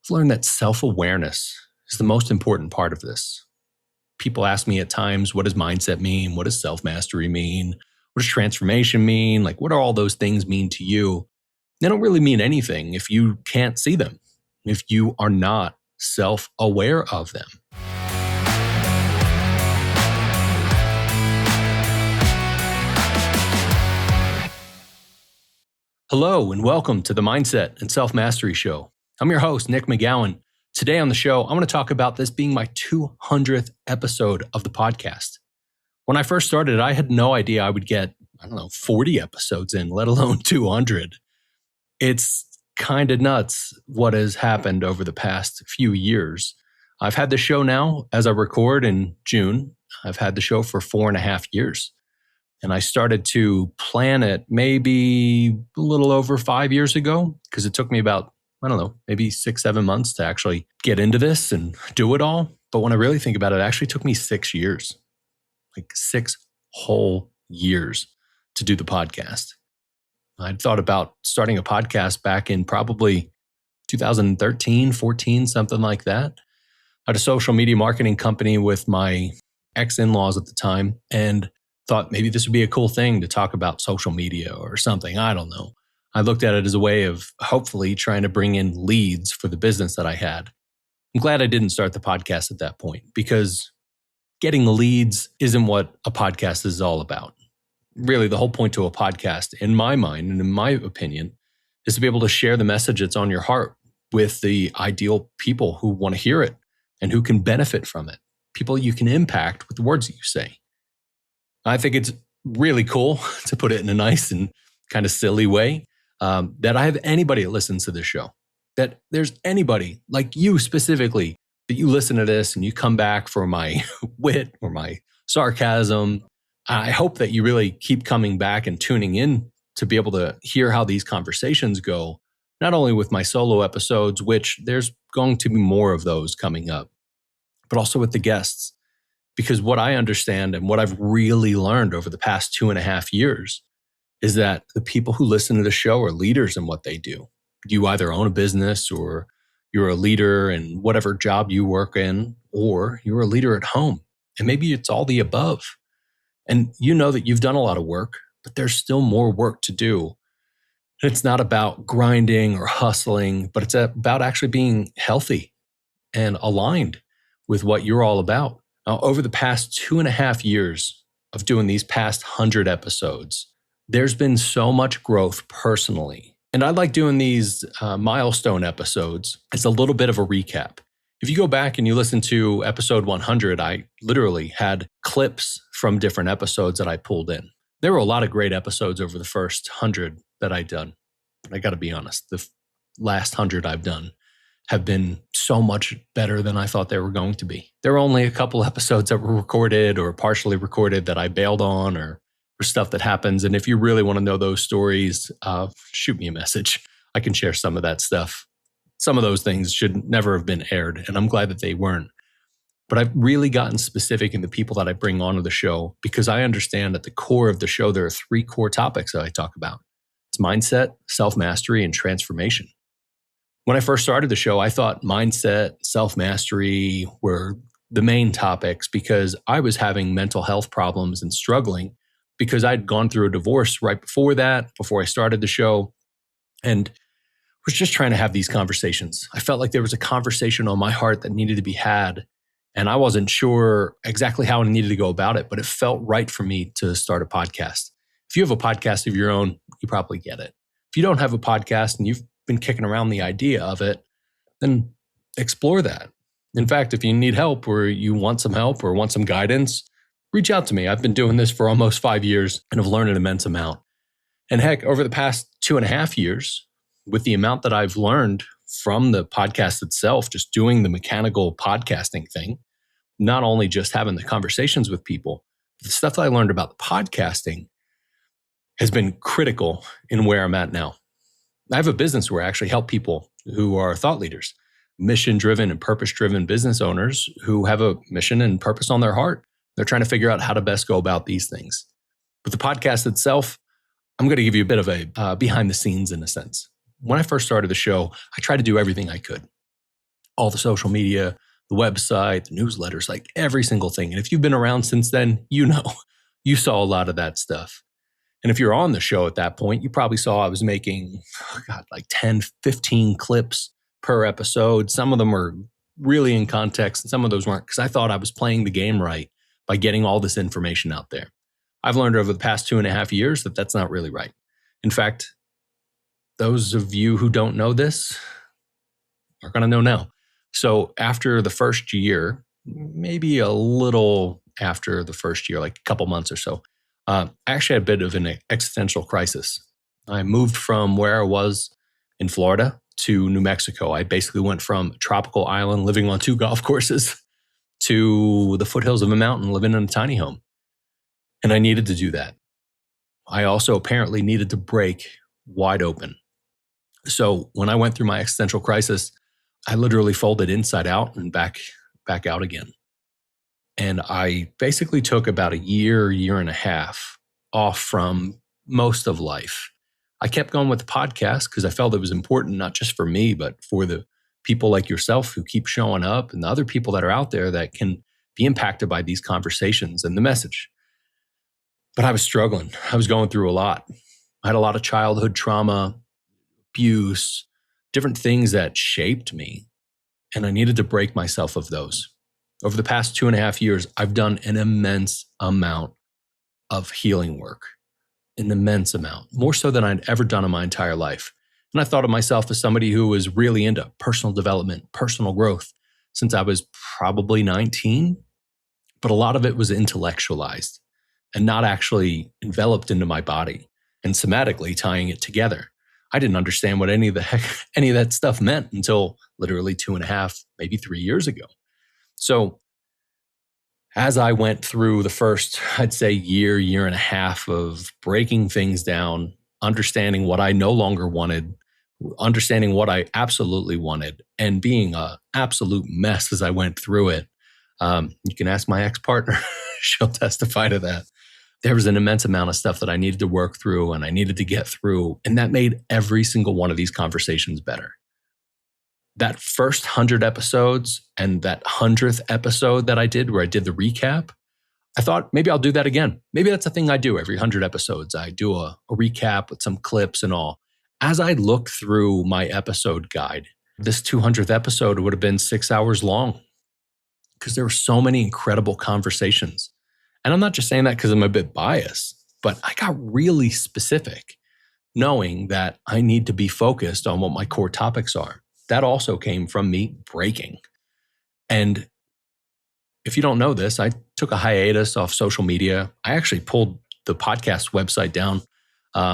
I've learned that self-awareness is the most important part of this. People ask me at times, what does mindset mean? What does self-mastery mean? What does transformation mean? Like, what do all those things mean to you? They don't really mean anything if you can't see them, if you are not self-aware of them. Hello, and welcome to the Mindset and Self-Mastery Show. I'm your host, Nick McGowan. Today on the show, I want to talk about this being my 200th episode of the podcast. When I first started, I had no idea I would get, 40 episodes in, let alone 200. It's kind of nuts what has happened over the past few years. I've had the show now, as I record in June, I've had the show for 4.5 years. And I started to plan it maybe a little over 5 years ago, because it took me about, maybe 6-7 months to actually get into this and do it all. But when I really think about it, it actually took me 6 years, like 6 whole years to do the podcast. I'd thought about starting a podcast back in probably 2013, 14, something like that. I had a social media marketing company with my ex-in-laws at the time, and thought maybe this would be a cool thing to talk about social media or something. I don't know. I looked at it as a way of hopefully trying to bring in leads for the business that I had. I'm glad I didn't start the podcast at that point, because getting leads isn't what a podcast is all about. Really, the whole point to a podcast, in my mind and in my opinion, is to be able to share the message that's on your heart with the ideal people who want to hear it and who can benefit from it. People you can impact with the words that you say. I think it's really cool, to put it in a nice and kind of silly way, that I have anybody that listens to this show. That there's anybody like you specifically that you listen to this and you come back for my wit or my sarcasm. I hope that you really keep coming back and tuning in to be able to hear how these conversations go, not only with my solo episodes, which there's going to be more of those coming up, but also with the guests. Because what I understand and what I've really learned over the past 2.5 years is that the people who listen to the show are leaders in what they do. You either own a business, or you're a leader in whatever job you work in, or you're a leader at home. And maybe it's all the above. And you know that you've done a lot of work, but there's still more work to do. It's not about grinding or hustling, but it's about actually being healthy and aligned with what you're all about. Now, over the past 2.5 years of doing these past 100 episodes, there's been so much growth personally. And I like doing these milestone episodes as a little bit of a recap. If you go back and you listen to episode 100, I literally had clips from different episodes that I pulled in. There were a lot of great episodes over the first 100 that I'd done. But I got to be honest, the last 100 I've done have been so much better than I thought they were going to be. There were only a couple episodes that were recorded or partially recorded that I bailed on, or stuff that happens. And if you really want to know those stories, shoot me a message. I can share some of that stuff. Some of those things should never have been aired, and I'm glad that they weren't. But I've really gotten specific in the people that I bring onto the show, because I understand at the core of the show, there are 3 core topics that I talk about. It's mindset, self-mastery, and transformation. When I first started the show, I thought mindset, self-mastery were the main topics, because I was having mental health problems and struggling, because I'd gone through a divorce right before that, before I started the show, and was just trying to have these conversations. I felt like there was a conversation on my heart that needed to be had, and I wasn't sure exactly how I needed to go about it, but it felt right for me to start a podcast. If you have a podcast of your own, you probably get it. If you don't have a podcast and you've been kicking around the idea of it, then explore that. In fact, if you need help, or you want some help or want some guidance, reach out to me. I've been doing this for almost 5 years and have learned an immense amount. And heck, over the past 2.5 years, with the amount that I've learned from the podcast itself, just doing the mechanical podcasting thing, not only just having the conversations with people, the stuff that I learned about the podcasting has been critical in where I'm at now. I have a business where I actually help people who are thought leaders, mission-driven and purpose-driven business owners who have a mission and purpose on their heart. They're trying to figure out how to best go about these things. But the podcast itself, I'm going to give you a bit of a behind the scenes in a sense. When I first started the show, I tried to do everything I could. all the social media, the website, the newsletters, like every single thing. And if you've been around since then, you know, you saw a lot of that stuff. And if you're on the show at that point, you probably saw I was making, like 10, 15 clips per episode. Some of them were really in context and some of those weren't, because I thought I was playing the game right by getting all this information out there. I've learned over the past 2.5 years that that's not really right. In fact, those of you who don't know this are going to know now. So after the first year, maybe a little after the first year, like a couple months or so, I actually had a bit of an existential crisis. I moved from where I was in Florida to New Mexico. I basically went from a tropical island living on 2 golf courses to the foothills of a mountain living in a tiny home. And I needed to do that. I also apparently needed to break wide open. So when I went through my existential crisis, I literally folded inside out and back out again. And I basically took about a year and a half off from most of life. I kept going with the podcast because I felt it was important, not just for me, but for the people like yourself who keep showing up and the other people that are out there that can be impacted by these conversations and the message. But I was struggling. I was going through a lot. I had a lot of childhood trauma, abuse, different things that shaped me. And I needed to break myself of those. Over the past 2.5 years, I've done an immense amount of healing work, an immense amount, more so than I'd ever done in my entire life. And I thought of myself as somebody who was really into personal development, personal growth since I was probably 19, but a lot of it was intellectualized and not actually enveloped into my body and somatically tying it together. I didn't understand what any of that stuff meant until literally 2.5, maybe 3 years ago. So as I went through the first, I'd say year and a half of breaking things down, understanding what I no longer wanted, understanding what I absolutely wanted, and being an absolute mess as I went through it. You can ask my ex-partner. She'll testify to that. There was an immense amount of stuff that I needed to work through and I needed to get through. And that made every single one of these conversations better. That first 100 episodes and that 100th episode that I did where I did the recap, I thought maybe I'll do that again. Maybe that's a thing I do every 100 episodes. I do a recap with some clips and all. As I look through my episode guide, this 200th episode would have been 6 hours long because there were so many incredible conversations. And I'm not just saying that because I'm a bit biased, but I got really specific, knowing that I need to be focused on what my core topics are. That also came from me breaking. And if you don't know this, I took a hiatus off social media. I actually pulled the podcast website down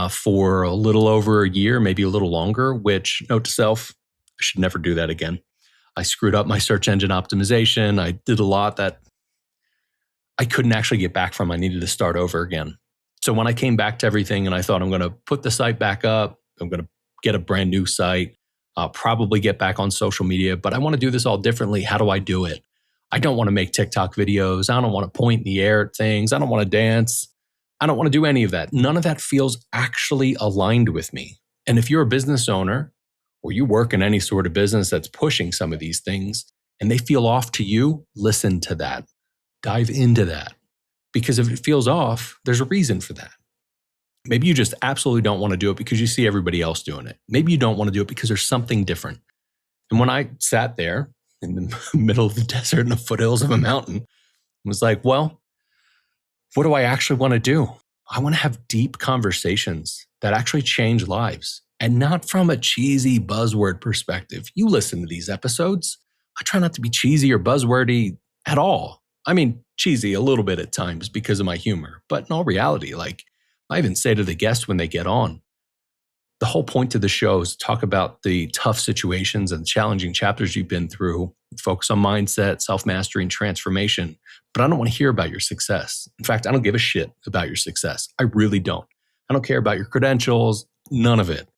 for a little over a year, maybe a little longer, which, note to self, I should never do that again. I screwed up my search engine optimization. I did a lot that I couldn't actually get back from. I needed to start over again. So when I came back to everything and I thought I'm going to put the site back up, I'm going to get a brand new site, probably get back on social media, but I want to do this all differently. How do I do it? I don't want to make TikTok videos. I don't want to point in the air at things. I don't want to dance. I don't want to do any of that. None of that feels actually aligned with me. And if you're a business owner or you work in any sort of business that's pushing some of these things and they feel off to you, listen to that. Dive into that. Because if it feels off, there's a reason for that. Maybe you just absolutely don't want to do it because you see everybody else doing it. Maybe you don't want to do it because there's something different. And when I sat there in the middle of the desert in the foothills of a mountain, I was like, well, what do I actually want to do? I want to have deep conversations that actually change lives, and not from a cheesy buzzword perspective. You listen to these episodes. I try not to be cheesy or buzzwordy at all. I mean, cheesy a little bit at times because of my humor, but in all reality, like I even say to the guests when they get on, the whole point of the show is to talk about the tough situations and challenging chapters you've been through, focus on mindset, self-mastery, and transformation. But I don't want to hear about your success. In fact, I don't give a shit about your success. I really don't. I don't care about your credentials, none of it.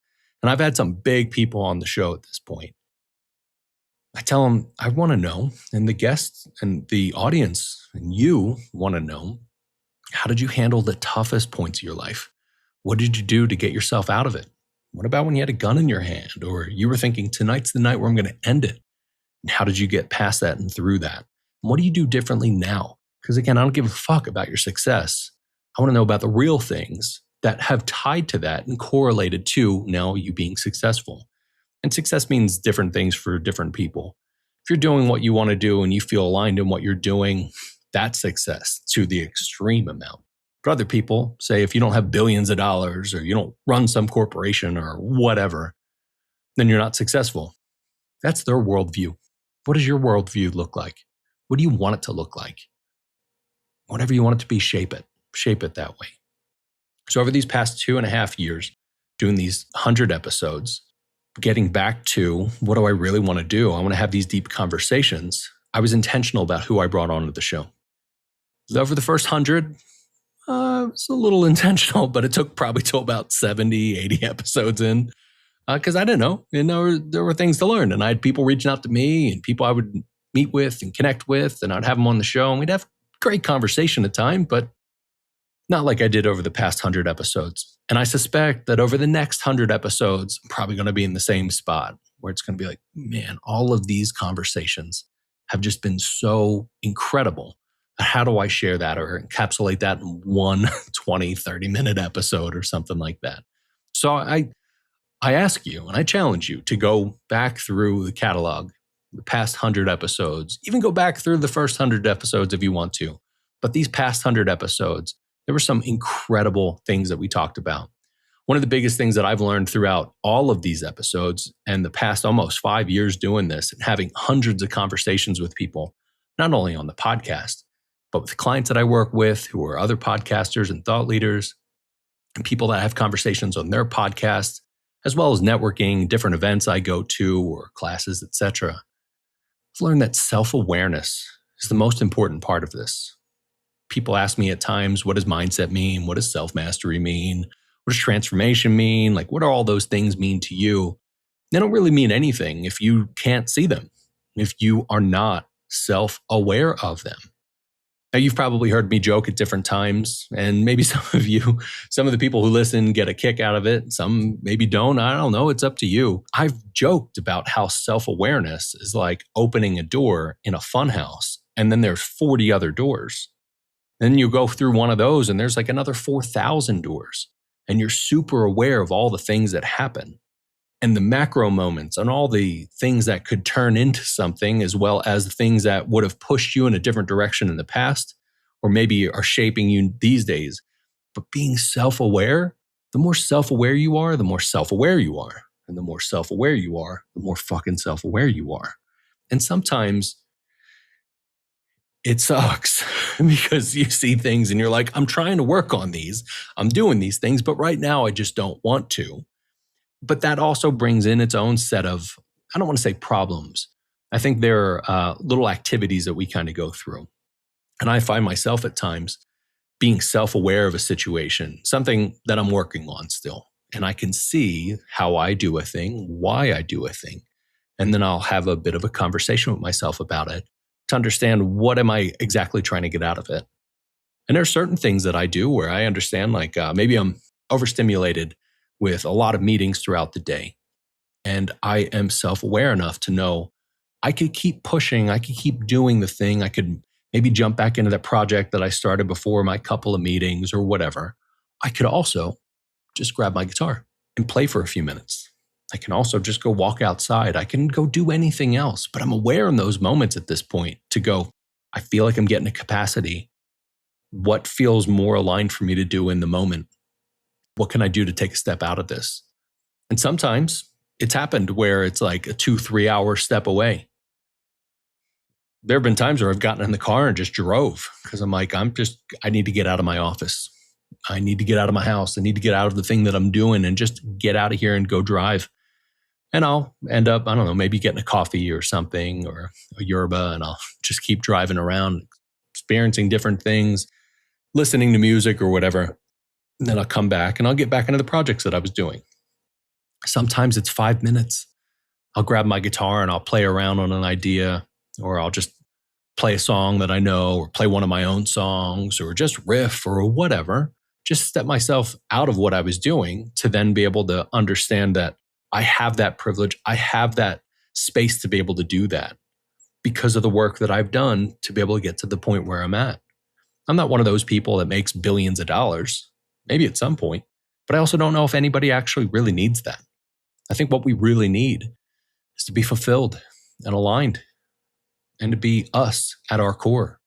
And I've had some big people on the show at this point. I tell them, I want to know, and the guests and the audience and you want to know, how did you handle the toughest points of your life? What did you do to get yourself out of it? What about when you had a gun in your hand or you were thinking, tonight's the night where I'm going to end it? And how did you get past that and through that? And what do you do differently now? Because again, I don't give a fuck about your success. I want to know about the real things that have tied to that and correlated to now you being successful. And success means different things for different people. If you're doing what you want to do and you feel aligned in what you're doing, that's success to the extreme amount. But other people say if you don't have billions of dollars or you don't run some corporation or whatever, then you're not successful. That's their worldview. What does your worldview look like? What do you want it to look like? Whatever you want it to be, shape it. Shape it that way. So over these past 2.5 years, doing these 100 episodes, getting back to what do I really want to do? I want to have these deep conversations. I was intentional about who I brought onto the show. Over the first 100, it's a little intentional, but it took probably till about 70, 80 episodes in because I didn't know. And there were things to learn. And I had people reaching out to me and people I would meet with and connect with, and I'd have them on the show and we'd have great conversation at time, but not like I did over the past 100 episodes. And I suspect that over the next 100 episodes, I'm probably going to be in the same spot where it's going to be like, man, all of these conversations have just been so incredible. How do I share that or encapsulate that in one 20, 30-minute episode or something like that? So I ask you and I challenge you to go back through the catalog, the past 100 episodes, even go back through the first 100 episodes if you want to. But these past 100 episodes, there were some incredible things that we talked about. One of the biggest things that I've learned throughout all of these episodes and the past almost 5 years doing this and having hundreds of conversations with people, not only on the podcast, but with clients that I work with who are other podcasters and thought leaders and people that have conversations on their podcasts, as well as networking, different events I go to or classes, etc. I've learned that self-awareness is the most important part of this. People ask me at times, what does mindset mean? What does self-mastery mean? What does transformation mean? Like, what do all those things mean to you? They don't really mean anything if you can't see them, if you are not self-aware of them. Now, you've probably heard me joke at different times, and maybe some of the people who listen get a kick out of it. Some maybe don't. I don't know. It's up to you. I've joked about how self-awareness is like opening a door in a funhouse, and then there's 40 other doors. Then you go through one of those and there's like another 4,000 doors and you're super aware of all the things that happen and the macro moments and all the things that could turn into something as well as the things that would have pushed you in a different direction in the past or maybe are shaping you these days. But being self-aware, the more self-aware you are, the more self-aware you are. And the more self-aware you are, the more fucking self-aware you are. And sometimes it sucks because you see things and you're like, I'm trying to work on these. I'm doing these things, but right now I just don't want to. But that also brings in its own set of, I don't want to say problems. I think there are little activities that we kind of go through. And I find myself at times being self-aware of a situation, something that I'm working on still. And I can see how I do a thing, why I do a thing. And then I'll have a bit of a conversation with myself about it to understand what am I exactly trying to get out of it. And there are certain things that I do where I understand, like maybe I'm overstimulated with a lot of meetings throughout the day. And I am self-aware enough to know I could keep pushing, I could keep doing the thing, I could maybe jump back into that project that I started before my couple of meetings or whatever. I could also just grab my guitar and play for a few minutes. I can also just go walk outside. I can go do anything else, but I'm aware in those moments at this point to go, I feel like I'm getting a capacity. What feels more aligned for me to do in the moment? What can I do to take a step out of this? And sometimes it's happened where it's like a 2-3 hour step away. There have been times where I've gotten in the car and just drove because I'm like, I need to get out of my office. I need to get out of my house. I need to get out of the thing that I'm doing and just get out of here and go drive. And I'll end up, I don't know, maybe getting a coffee or something or a yerba, and I'll just keep driving around, experiencing different things, listening to music or whatever. And then I'll come back and I'll get back into the projects that I was doing. Sometimes it's 5 minutes. I'll grab my guitar and I'll play around on an idea, or I'll just play a song that I know, or play one of my own songs, or just riff or whatever. Just step myself out of what I was doing to then be able to understand that I have that privilege. I have that space to be able to do that. because of the work that I've done to be able to get to the point where I'm at. I'm not one of those people that makes billions of dollars, maybe at some point, but I also don't know if anybody actually really needs that. I think what we really need is to be fulfilled and aligned and to be us at our core.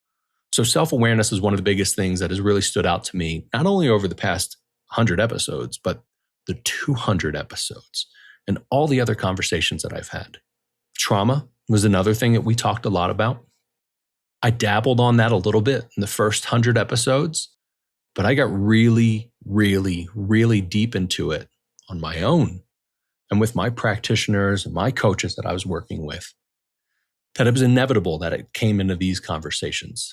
So self-awareness is one of the biggest things that has really stood out to me, not only over the past 100 episodes, but the 200 episodes and all the other conversations that I've had. Trauma was another thing that we talked a lot about. I dabbled on that a little bit in the first 100 episodes, but I got really, really, really deep into it on my own and with my practitioners and my coaches that I was working with, that it was inevitable that it came into these conversations.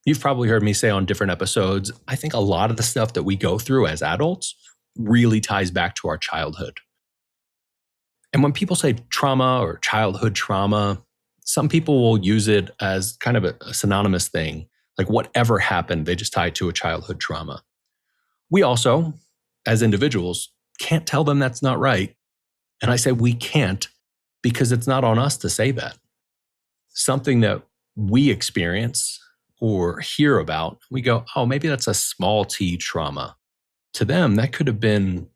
You've probably heard me say on different episodes, I think a lot of the stuff that we go through as adults really ties back to our childhood. And when people say trauma or childhood trauma, some people will use it as kind of a synonymous thing, like whatever happened, they just tie it to a childhood trauma. We also, as individuals, can't tell them that's not right. And I say we can't because it's not on us to say that. Something that we experience or hear about, we go, oh, maybe that's a small t trauma. To them, that could have been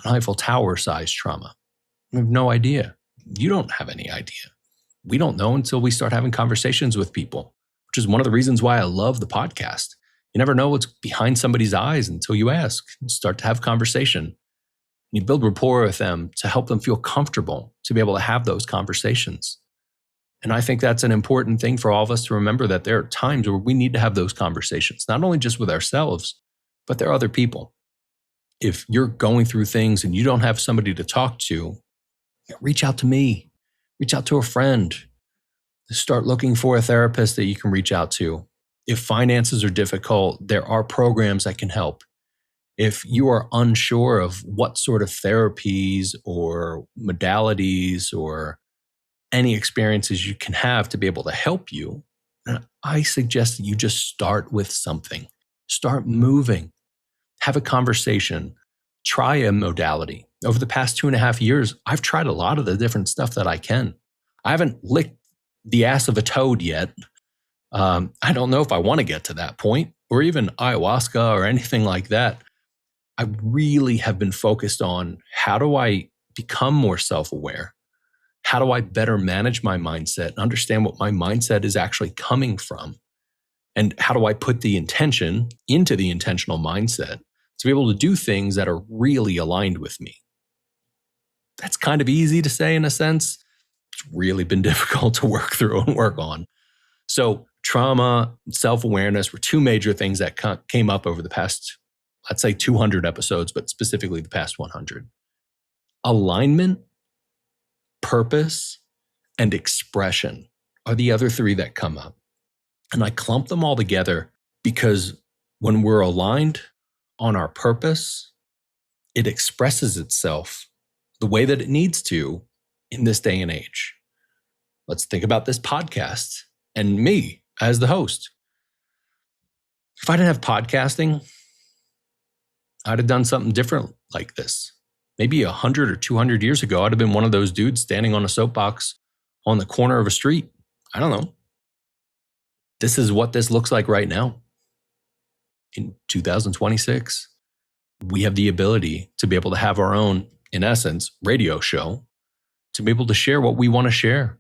an Eiffel Tower sized trauma. I have no idea. You don't have any idea. We don't know until we start having conversations with people, which is one of the reasons why I love the podcast. You never know what's behind somebody's eyes until you ask and start to have conversation. You build rapport with them to help them feel comfortable to be able to have those conversations. And I think that's an important thing for all of us to remember, that there are times where we need to have those conversations, not only just with ourselves, but there are other people. If you're going through things and you don't have somebody to talk to, reach out to me, reach out to a friend, start looking for a therapist that you can reach out to. If finances are difficult, there are programs that can help. If you are unsure of what sort of therapies or modalities or any experiences you can have to be able to help you, I suggest that you just start with something. Start moving. Have a conversation. Try a modality. Over the past 2.5 years, I've tried a lot of the different stuff that I can. I haven't licked the ass of a toad yet. I don't know if I want to get to that point, or even ayahuasca or anything like that. I really have been focused on, how do I become more self-aware? How do I better manage my mindset and understand what my mindset is actually coming from? And how do I put the intention into the intentional mindset to be able to do things that are really aligned with me? That's kind of easy to say in a sense. It's really been difficult to work through and work on. So trauma, self-awareness were two major things that came up over the past, let's say 200 episodes, but specifically the past 100. Alignment, purpose, and expression are the other three that come up. And I clump them all together because when we're aligned on our purpose, it expresses itself the way that it needs to in this day and age. Let's think about this podcast and me as the host. If I didn't have podcasting, I'd have done something different like this. Maybe 100 or 200 years ago, I'd have been one of those dudes standing on a soapbox on the corner of a street. I don't know. This is what this looks like right now. In 2026, we have the ability to be able to have our own, in essence, radio show, to be able to share what we want to share.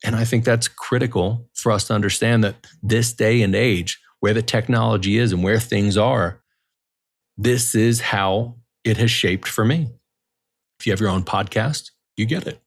And I think that's critical for us to understand that this day and age, where the technology is and where things are, this is how it has shaped for me. If you have your own podcast, you get it.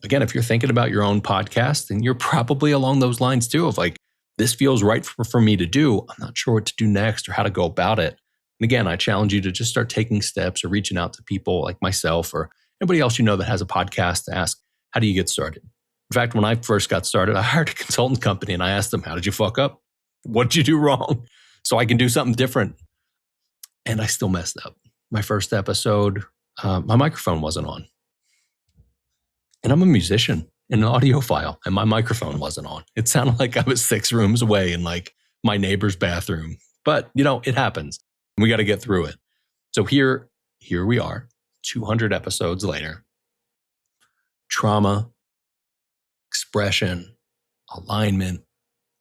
Again, if you're thinking about your own podcast, then you're probably along those lines too, of like, this feels right for me to do. I'm not sure what to do next or how to go about it. And again, I challenge you to just start taking steps or reaching out to people like myself or anybody else you know that has a podcast to ask, how do you get started? In fact, when I first got started, I hired a consultant company and I asked them, how did you fuck up? What did you do wrong? So I can do something different. And I still messed up. My first episode, my microphone wasn't on. And I'm a musician and an audiophile, and my microphone wasn't on. It sounded like I was 6 rooms away in like my neighbor's bathroom. But, it happens. We got to get through it. So here we are, 200 episodes later. Trauma, expression, alignment,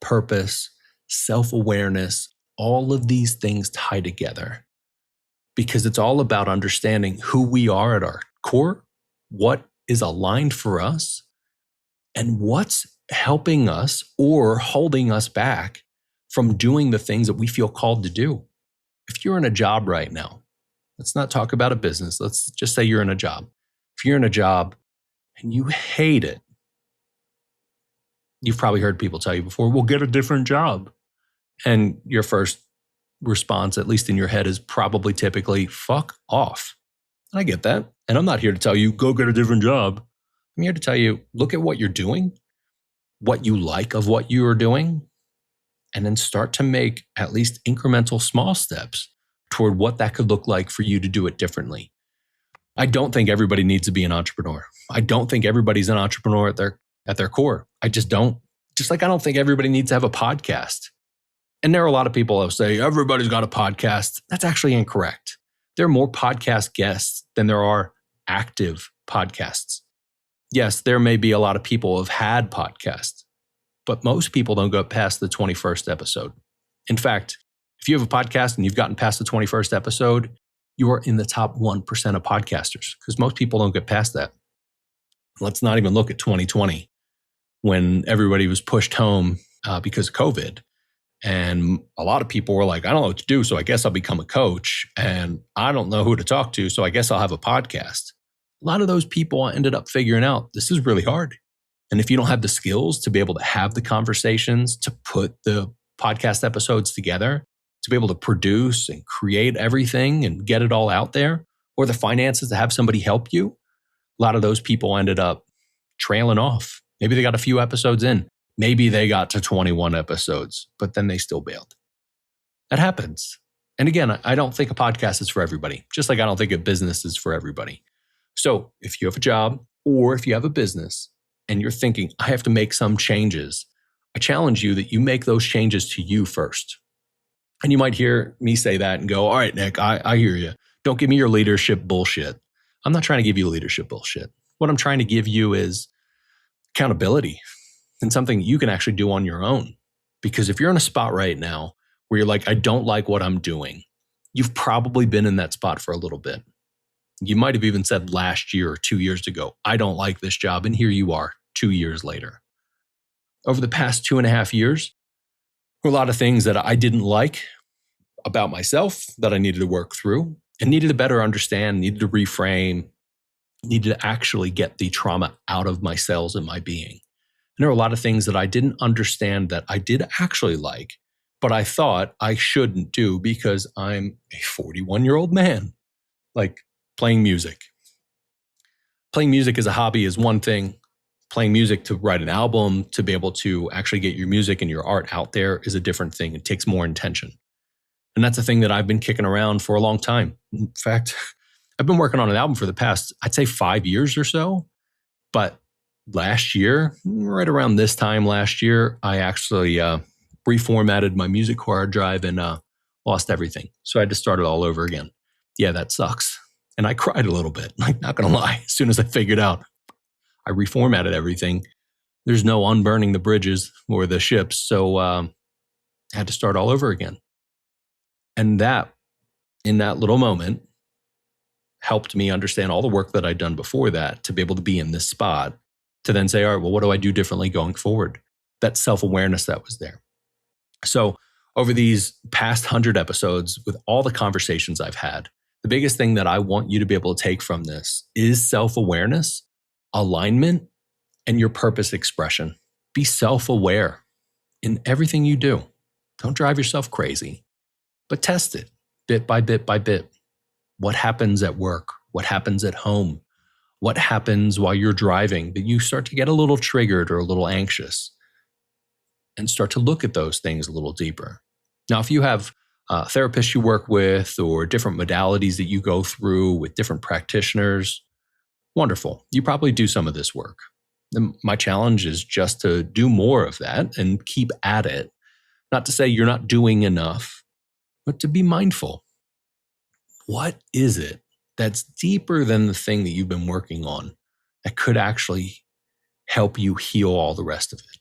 purpose, self-awareness, all of these things tie together because it's all about understanding who we are at our core, what is aligned for us, and what's helping us or holding us back from doing the things that we feel called to do. If you're in a job right now, let's not talk about a business. Let's just say you're in a job. If you're in a job and you hate it, you've probably heard people tell you before, well, get a different job. And your first response, at least in your head, is probably typically, fuck off. And I get that. And I'm not here to tell you, go get a different job. I'm here to tell you, look at what you're doing, what you like of what you are doing, and then start to make at least incremental small steps toward what that could look like for you to do it differently. I don't think everybody needs to be an entrepreneur. I don't think everybody's an entrepreneur at their core. I just don't. Just like I don't think everybody needs to have a podcast. And there are a lot of people who say, everybody's got a podcast. That's actually incorrect. There are more podcast guests than there are active podcasts. Yes, there may be a lot of people who have had podcasts, but most people don't go past the 21st episode. In fact, if you have a podcast and you've gotten past the 21st episode, you are in the top 1% of podcasters because most people don't get past that. Let's not even look at 2020 when everybody was pushed home because of COVID. And a lot of people were like, I don't know what to do, so I guess I'll become a coach. And I don't know who to talk to, so I guess I'll have a podcast. A lot of those people ended up figuring out this is really hard. And if you don't have the skills to be able to have the conversations, to put the podcast episodes together, to be able to produce and create everything and get it all out there, or the finances to have somebody help you, a lot of those people ended up trailing off. Maybe they got a few episodes in. Maybe they got to 21 episodes, but then they still bailed. That happens. And again, I don't think a podcast is for everybody, just like I don't think a business is for everybody. So if you have a job or if you have a business and you're thinking, I have to make some changes, I challenge you that you make those changes to you first. And you might hear me say that and go, all right, Nick, I hear you. Don't give me your leadership bullshit. I'm not trying to give you leadership bullshit. What I'm trying to give you is accountability and something you can actually do on your own. Because if you're in a spot right now where you're like, I don't like what I'm doing, you've probably been in that spot for a little bit. You might have even said last year or 2 years ago, I don't like this job. And here you are 2 years later. Over the past 2.5 years, there were a lot of things that I didn't like about myself that I needed to work through and needed to better understand, needed to reframe, needed to actually get the trauma out of my cells and my being. And there are a lot of things that I didn't understand that I did actually like, but I thought I shouldn't do because I'm a 41-year-old man. Like playing music. Playing music as a hobby is one thing. Playing music to write an album, to be able to actually get your music and your art out there is a different thing. It takes more intention. And that's a thing that I've been kicking around for a long time. In fact, I've been working on an album for the past, I'd say 5 years or so. But last year, right around this time last year, I actually reformatted my music hard drive and lost everything. So I had to start it all over again. Yeah, that sucks. And I cried a little bit, like not gonna lie. As soon as I figured out I reformatted everything, there's no unburning the bridges or the ships. So I had to start all over again. And that, in that little moment, helped me understand all the work that I'd done before that to be able to be in this spot, to then say, all right, well, what do I do differently going forward? That self-awareness that was there. So over these past 100 episodes, with all the conversations I've had, the biggest thing that I want you to be able to take from this is self-awareness, alignment, and your purpose expression. Be self-aware in everything you do. Don't drive yourself crazy, but test it bit by bit by bit. What happens at work? What happens at home? What happens while you're driving that you start to get a little triggered or a little anxious? And start to look at those things a little deeper. Now, if you have therapists you work with or different modalities that you go through with different practitioners, wonderful. You probably do some of this work. And my challenge is just to do more of that and keep at it. Not to say you're not doing enough, but to be mindful. What is it that's deeper than the thing that you've been working on that could actually help you heal all the rest of it.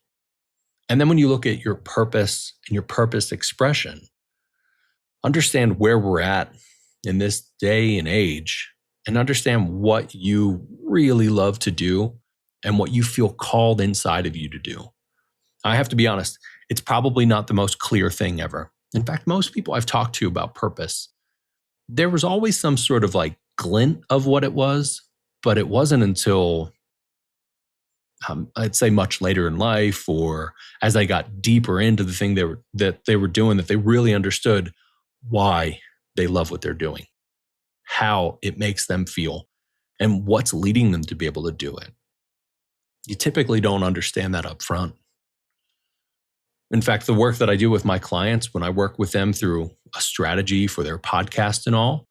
And then when you look at your purpose and your purpose expression, understand where we're at in this day and age and understand what you really love to do and what you feel called inside of you to do. I have to be honest, it's probably not the most clear thing ever. In fact, most people I've talked to about purpose, there was always some sort of like glint of what it was, but it wasn't until I'd say much later in life, or as I got deeper into the thing that they were doing, that they really understood why they love what they're doing, how it makes them feel, and what's leading them to be able to do it. You typically don't understand that up front. In fact, the work that I do with my clients, when I work with them through a strategy for their podcast and all,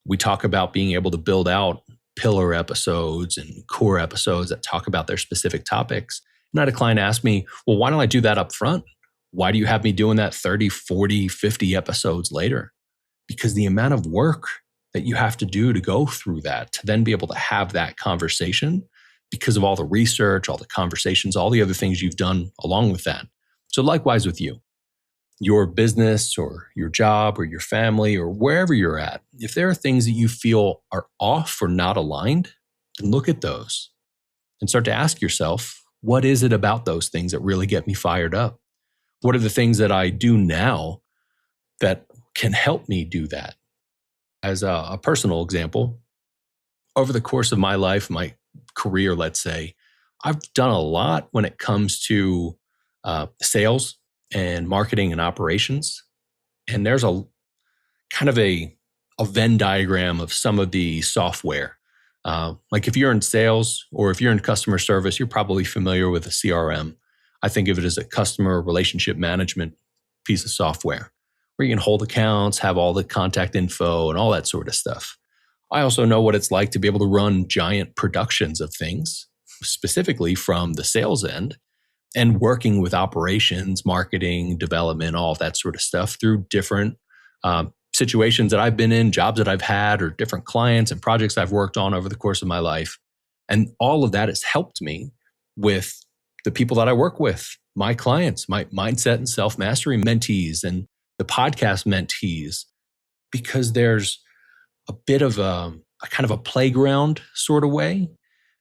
we talk about being able to build out pillar episodes and core episodes that talk about their specific topics. And I had a client ask me, well, why don't I do that up front? Why do you have me doing that 30, 40, 50 episodes later? Because the amount of work that you have to do to go through that, to then be able to have that conversation, because of all the research, all the conversations, all the other things you've done along with that. So likewise with you, your business or your job or your family or wherever you're at, if there are things that you feel are off or not aligned, then look at those and start to ask yourself, what is it about those things that really get me fired up? What are the things that I do now that can help me do that? As a personal example, over the course of my life, my career, let's say, I've done a lot when it comes to sales and marketing and operations. And there's a kind of a Venn diagram of some of the software. Like if you're in sales or if you're in customer service, you're probably familiar with a CRM. I think of it as a customer relationship management piece of software where you can hold accounts, have all the contact info and all that sort of stuff. I also know what it's like to be able to run giant productions of things, specifically from the sales end, and working with operations, marketing, development, all of that sort of stuff through different situations that I've been in, jobs that I've had, or different clients and projects I've worked on over the course of my life. And all of that has helped me with the people that I work with, my clients, my mindset and self-mastery mentees, and the podcast mentees, because there's a bit of a kind of a playground sort of way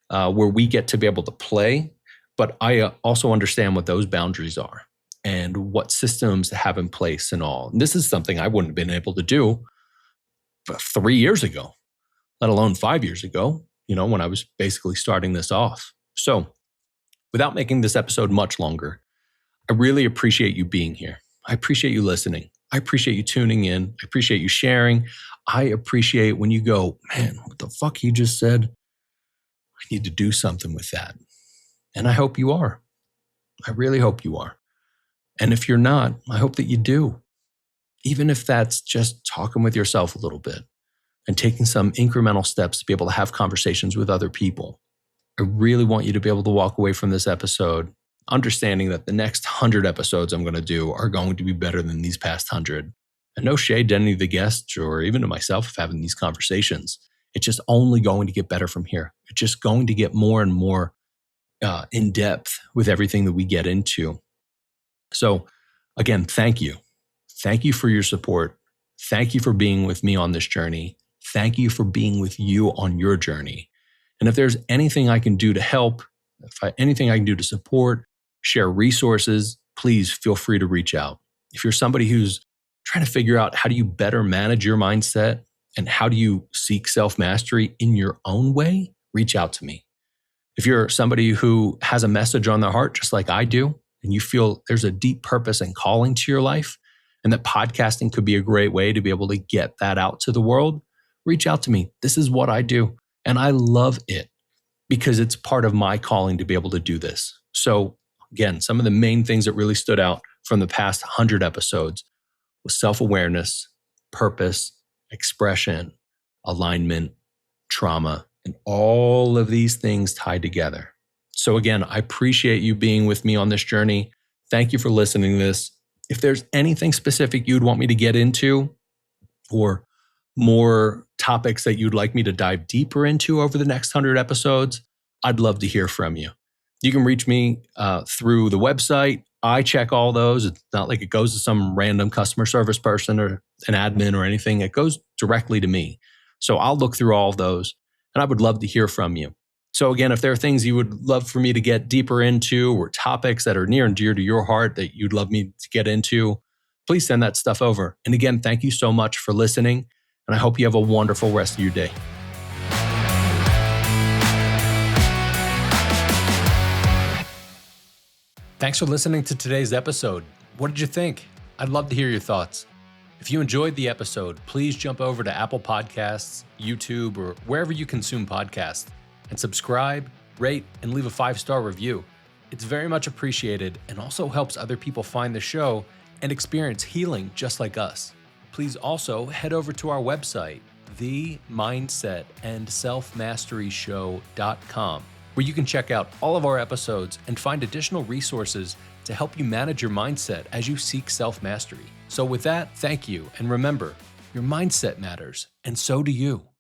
where we get to be able to play. But I also understand what those boundaries are and what systems to have in place and all. And this is something I wouldn't have been able to do 3 years ago, let alone 5 years ago, when I was basically starting this off. So without making this episode much longer, I really appreciate you being here. I appreciate you listening. I appreciate you tuning in. I appreciate you sharing. I appreciate when you go, man, what the fuck he just said? I need to do something with that. And I hope you are. I really hope you are. And if you're not, I hope that you do. Even if that's just talking with yourself a little bit and taking some incremental steps to be able to have conversations with other people. I really want you to be able to walk away from this episode understanding that the next 100 episodes I'm going to do are going to be better than these past 100. And no shade to any of the guests or even to myself of having these conversations. It's just only going to get better from here. It's just going to get more and more in depth with everything that we get into. So again, thank you. Thank you for your support. Thank you for being with me on this journey. Thank you for being with you on your journey. And if there's anything I can do to help, anything I can do to support, share resources, please feel free to reach out. If you're somebody who's trying to figure out how do you better manage your mindset and how do you seek self-mastery in your own way, reach out to me. If you're somebody who has a message on their heart, just like I do, and you feel there's a deep purpose and calling to your life, and that podcasting could be a great way to be able to get that out to the world, reach out to me. This is what I do, and I love it because it's part of my calling to be able to do this. So again, some of the main things that really stood out from the past 100 episodes was self-awareness, purpose, expression, alignment, trauma, and all of these things tied together. So again, I appreciate you being with me on this journey. Thank you for listening to this. If there's anything specific you'd want me to get into or more topics that you'd like me to dive deeper into over the next 100 episodes, I'd love to hear from you. You can reach me through the website. I check all those. It's not like it goes to some random customer service person or an admin or anything. It goes directly to me. So I'll look through all of those, and I would love to hear from you. So again, if there are things you would love for me to get deeper into or topics that are near and dear to your heart that you'd love me to get into, please send that stuff over. And again, thank you so much for listening, and I hope you have a wonderful rest of your day. Thanks for listening to today's episode. What did you think? I'd love to hear your thoughts. If you enjoyed the episode, please jump over to Apple Podcasts, YouTube, or wherever you consume podcasts, and subscribe, rate, and leave a 5-star review. It's very much appreciated and also helps other people find the show and experience healing just like us. Please also head over to our website, themindsetandselfmasteryshow.com, where you can check out all of our episodes and find additional resources to help you manage your mindset as you seek self-mastery. So with that, thank you, and remember, your mindset matters, and so do you.